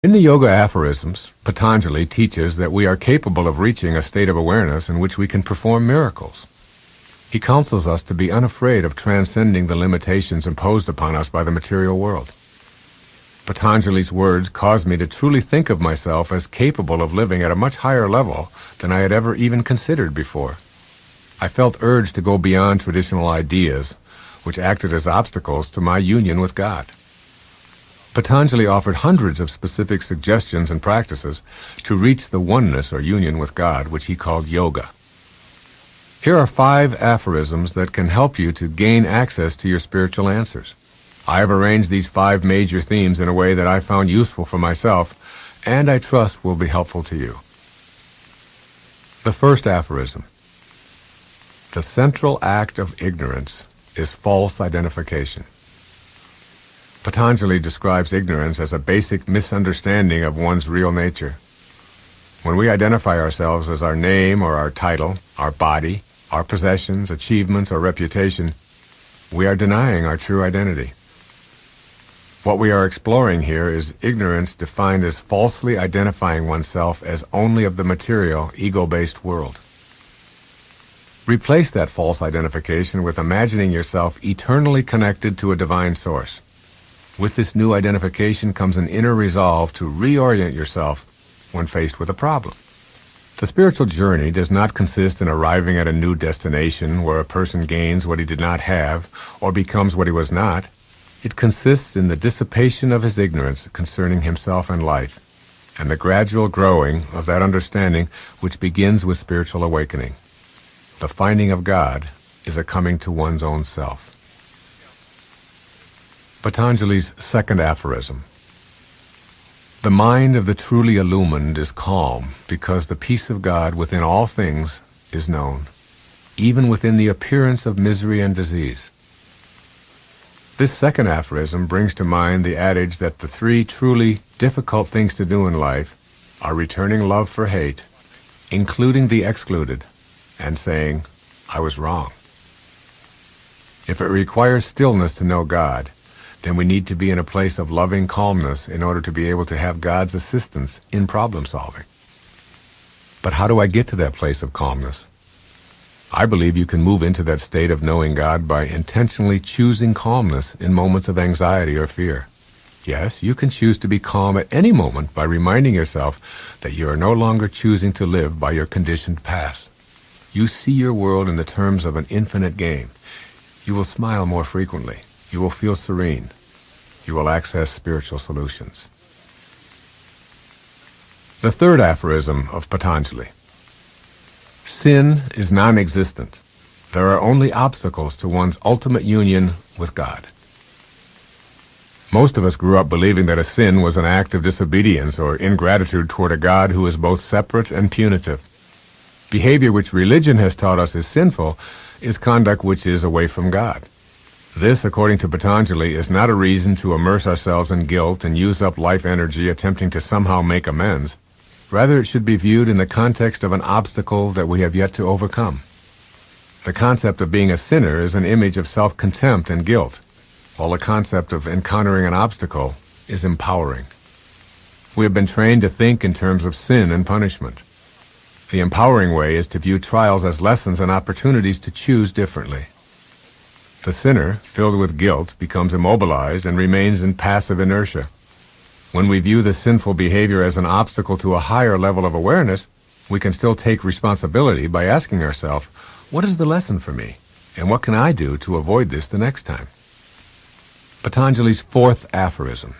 In the Yoga Aphorisms, Patanjali teaches that we are capable of reaching a state of awareness in which we can perform miracles. He counsels us to be unafraid of transcending the limitations imposed upon us by the material world. Patanjali's words caused me to truly think of myself as capable of living at a much higher level than I had ever even considered before. I felt urged to go beyond traditional ideas, which acted as obstacles to my union with God. Patanjali offered hundreds of specific suggestions and practices to reach the oneness or union with God, which he called yoga. Here are 5 aphorisms that can help you to gain access to your spiritual answers. I have arranged these 5 major themes in a way that I found useful for myself, and I trust will be helpful to you. The first aphorism: the central act of ignorance is false identification. Patanjali describes ignorance as a basic misunderstanding of one's real nature. When we identify ourselves as our name or our title, our body, our possessions, achievements, or reputation, we are denying our true identity. What we are exploring here is ignorance defined as falsely identifying oneself as only of the material, ego-based world. Replace that false identification with imagining yourself eternally connected to a divine source. With this new identification comes an inner resolve to reorient yourself when faced with a problem. The spiritual journey does not consist in arriving at a new destination where a person gains what he did not have or becomes what he was not. It consists in the dissipation of his ignorance concerning himself and life, and the gradual growing of that understanding which begins with spiritual awakening. The finding of God is a coming to one's own self. Patanjali's second aphorism: the mind of the truly illumined is calm because the peace of God within all things is known, even within the appearance of misery and disease. This second aphorism brings to mind the adage that the 3 truly difficult things to do in life are returning love for hate, including the excluded, and saying, "I was wrong." If it requires stillness to know God, then we need to be in a place of loving calmness in order to be able to have God's assistance in problem solving. But how do I get to that place of calmness? I believe you can move into that state of knowing God by intentionally choosing calmness in moments of anxiety or fear. Yes, you can choose to be calm at any moment by reminding yourself that you are no longer choosing to live by your conditioned past. You see your world in the terms of an infinite game. You will smile more frequently. You will feel serene. You will access spiritual solutions. The third aphorism of Patanjali: sin is non-existent. There are only obstacles to one's ultimate union with God. Most of us grew up believing that a sin was an act of disobedience or ingratitude toward a God who is both separate and punitive. Behavior which religion has taught us is sinful is conduct which is away from God. This, according to Patanjali, is not a reason to immerse ourselves in guilt and use up life energy attempting to somehow make amends. Rather, it should be viewed in the context of an obstacle that we have yet to overcome. The concept of being a sinner is an image of self-contempt and guilt, while the concept of encountering an obstacle is empowering. We have been trained to think in terms of sin and punishment. The empowering way is to view trials as lessons and opportunities to choose differently. The sinner, filled with guilt, becomes immobilized and remains in passive inertia. When we view the sinful behavior as an obstacle to a higher level of awareness, we can still take responsibility by asking ourselves, what is the lesson for me, and what can I do to avoid this the next time? Patanjali's fourth aphorism: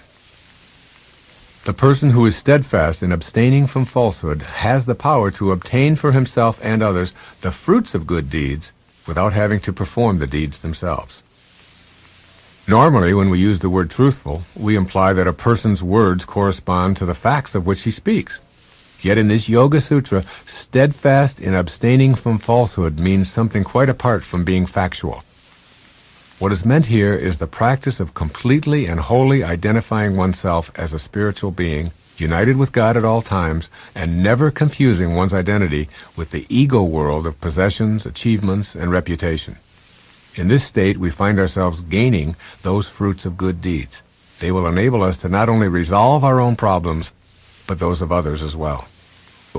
the person who is steadfast in abstaining from falsehood has the power to obtain for himself and others the fruits of good deeds without having to perform the deeds themselves. Normally, when we use the word truthful, we imply that a person's words correspond to the facts of which he speaks. Yet in this Yoga Sutra, steadfast in abstaining from falsehood means something quite apart from being factual. What is meant here is the practice of completely and wholly identifying oneself as a spiritual being, united with God at all times, and never confusing one's identity with the ego world of possessions, achievements, and reputation. In this state, we find ourselves gaining those fruits of good deeds. They will enable us to not only resolve our own problems, but those of others as well.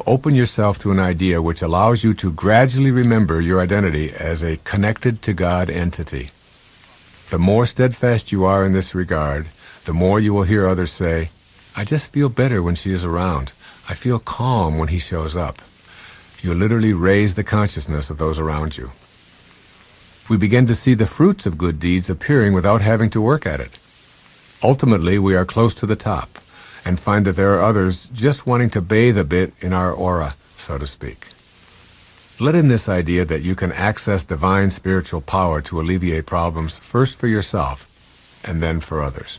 Open yourself to an idea which allows you to gradually remember your identity as a connected to God entity. The more steadfast you are in this regard, the more you will hear others say, "I just feel better when she is around. I feel calm when he shows up." You literally raise the consciousness of those around you. We begin to see the fruits of good deeds appearing without having to work at it. Ultimately, we are close to the top and find that there are others just wanting to bathe a bit in our aura, so to speak. Let in this idea that you can access divine spiritual power to alleviate problems first for yourself and then for others.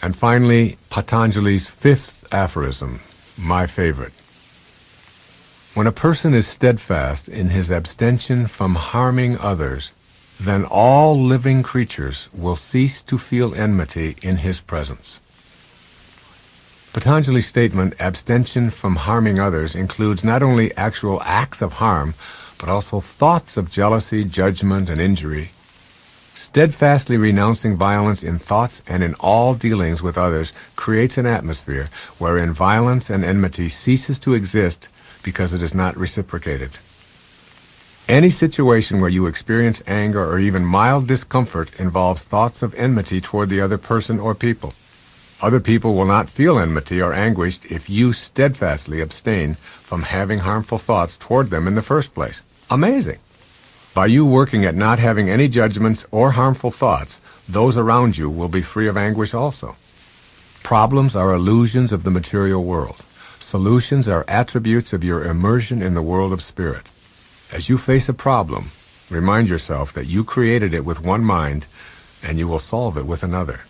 And finally, Patanjali's fifth aphorism, my favorite. When a person is steadfast in his abstention from harming others, then all living creatures will cease to feel enmity in his presence. Patanjali's statement, abstention from harming others, includes not only actual acts of harm, but also thoughts of jealousy, judgment, and injury. Steadfastly renouncing violence in thoughts and in all dealings with others creates an atmosphere wherein violence and enmity ceases to exist because it is not reciprocated. Any situation where you experience anger or even mild discomfort involves thoughts of enmity toward the other person or people. Other people will not feel enmity or anguish if you steadfastly abstain from having harmful thoughts toward them in the first place. Amazing! By you working at not having any judgments or harmful thoughts, those around you will be free of anguish also. Problems are illusions of the material world. Solutions are attributes of your immersion in the world of spirit. As you face a problem, remind yourself that you created it with one mind, and you will solve it with another.